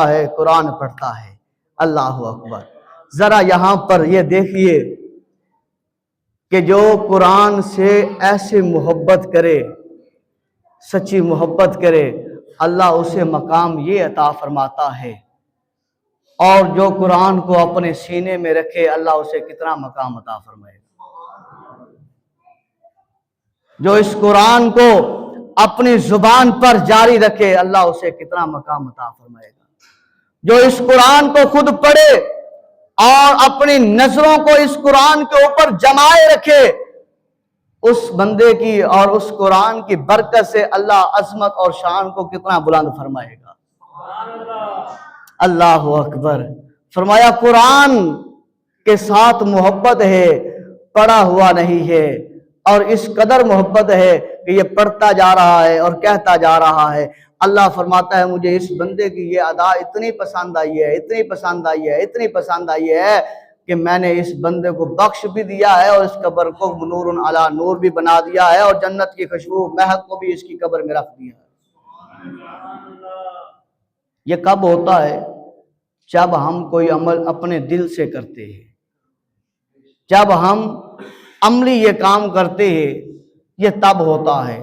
ہے، قرآن پڑھتا ہے۔ اللہ اکبر۔ ذرا یہاں پر یہ دیکھیے کہ جو قرآن سے ایسے محبت کرے، سچی محبت کرے، اللہ اسے مقام یہ عطا فرماتا ہے، اور جو قرآن کو اپنے سینے میں رکھے اللہ اسے کتنا مقام عطا فرمائے گا۔ جو اس قرآن کو اپنی زبان پر جاری رکھے اللہ اسے کتنا مقام عطا فرمائے گا۔ جو اس قرآن کو خود پڑھے اور اپنی نظروں کو اس قرآن کے اوپر جمائے رکھے، اس بندے کی اور اس قرآن کی برکت سے اللہ عظمت اور شان کو کتنا بلند فرمائے گا۔ اللہ اکبر۔ فرمایا قرآن کے ساتھ محبت ہے، پڑھا ہوا نہیں ہے، اور اس قدر محبت ہے کہ یہ پڑھتا جا رہا ہے اور کہتا جا رہا ہے۔ اللہ فرماتا ہے مجھے اس بندے کی یہ ادا اتنی پسند آئی ہے، اتنی پسند آئی ہے، اتنی پسند آئی ہے کہ میں نے اس بندے کو بخش بھی دیا ہے، اور اس قبر کو نور علی نور بھی بنا دیا ہے، اور جنت کی خوشبو مہک کو بھی اس کی قبر میں رکھ دیا ہے۔ یہ کب ہوتا ہے؟ جب ہم کوئی عمل اپنے دل سے کرتے ہیں، جب ہم عملی یہ کام کرتے ہیں، یہ تب ہوتا ہے۔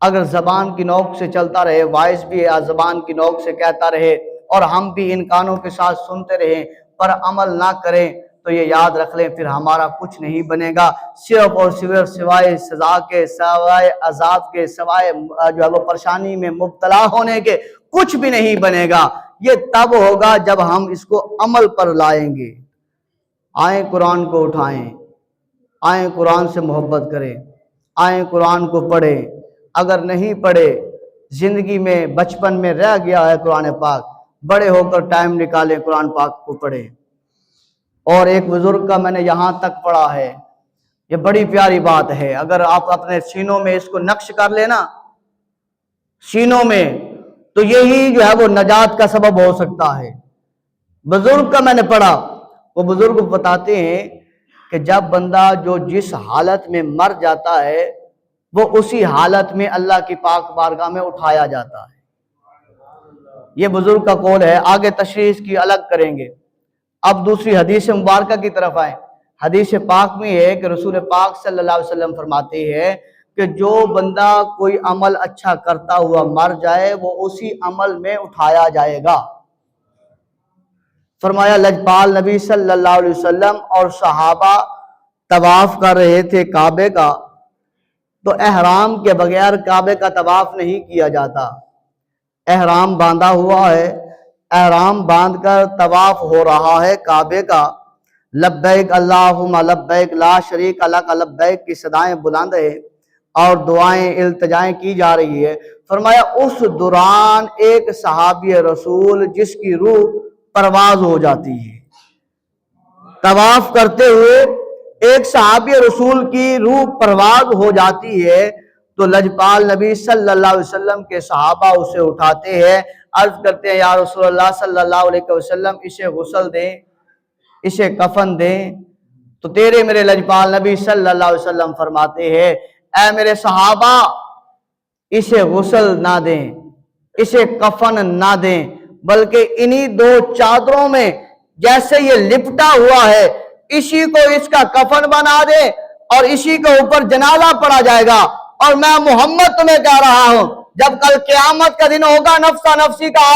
اگر زبان کی نوک سے چلتا رہے، وائس بھی زبان کی نوک سے کہتا رہے، اور ہم بھی ان کانوں کے ساتھ سنتے رہیں پر عمل نہ کریں، تو یہ یاد رکھ لیں پھر ہمارا کچھ نہیں بنے گا، صرف اور صرف سوائے سزا کے، سوائے عذاب کے، سوائے جو ہے وہ پریشانی میں مبتلا ہونے کے کچھ بھی نہیں بنے گا۔ یہ تب ہوگا جب ہم اس کو عمل پر لائیں گے۔ آئیں قرآن کو اٹھائیں، آئیں قرآن سے محبت کریں، آئیں قرآن کو پڑھیں۔ اگر نہیں پڑھے، زندگی میں بچپن میں رہ گیا ہے قرآن پاک، بڑے ہو کر ٹائم نکالیں قرآن پاک کو پڑھیں۔ اور ایک بزرگ کا میں نے یہاں تک پڑھا ہے، یہ بڑی پیاری بات ہے، اگر آپ اپنے سینوں میں اس کو نقش کر لینا، سینوں میں، تو یہی جو ہے وہ نجات کا سبب ہو سکتا ہے۔ بزرگ کا میں نے پڑھا، وہ بزرگ بتاتے ہیں کہ جب بندہ جو جس حالت میں مر جاتا ہے، وہ اسی حالت میں اللہ کی پاک بارگاہ میں اٹھایا جاتا ہے۔ یہ بزرگ کا قول ہے، آگے تشریح کی الگ کریں گے۔ اب دوسری حدیث مبارکہ کی طرف آئیں۔ حدیث پاک میں ہے کہ رسول پاک صلی اللہ علیہ وسلم فرماتے ہیں کہ جو بندہ کوئی عمل اچھا کرتا ہوا مر جائے، وہ اسی عمل میں اٹھایا جائے گا۔ فرمایا لجپال نبی صلی اللہ علیہ وسلم اور صحابہ طواف کر رہے تھے کعبے کا، تو احرام کے بغیر کعبے کا طواف نہیں کیا جاتا۔ احرام باندھا ہوا ہے، احرام باندھ کر طواف ہو رہا ہے کعبے کا، لبیک اللہم لبیک لا شریک لک لبیک کی صدائیں بلند ہیں اور دعائیں التجائیں کی جا رہی ہے۔ فرمایا اس دوران ایک صحابی رسول جس کی روح پرواز ہو جاتی ہے، طواف کرتے ہوئے ایک صحابی رسول کی روح پرواز ہو جاتی ہے، تو لجپال نبی صلی اللہ علیہ وسلم کے صحابہ اسے اٹھاتے ہیں، عرض کرتے ہیں یا رسول اللہ صلی اللہ علیہ وسلم اسے غسل دیں، اسے کفن دیں۔ تو تیرے میرے لجپال نبی صلی اللہ علیہ وسلم فرماتے ہیں اے میرے صحابہ، اسے غسل نہ دیں، اسے کفن نہ دیں، بلکہ انہی دو چادروں میں جیسے یہ لپٹا ہوا ہے، اسی کو اس کا کفن بنا دے اور اسی کے اوپر جنازہ پڑا جائے گا۔ اور میں محمد تمہیں کہہ رہا ہوں، جب کل قیامت کا دن ہوگا، نفسا نفسی کا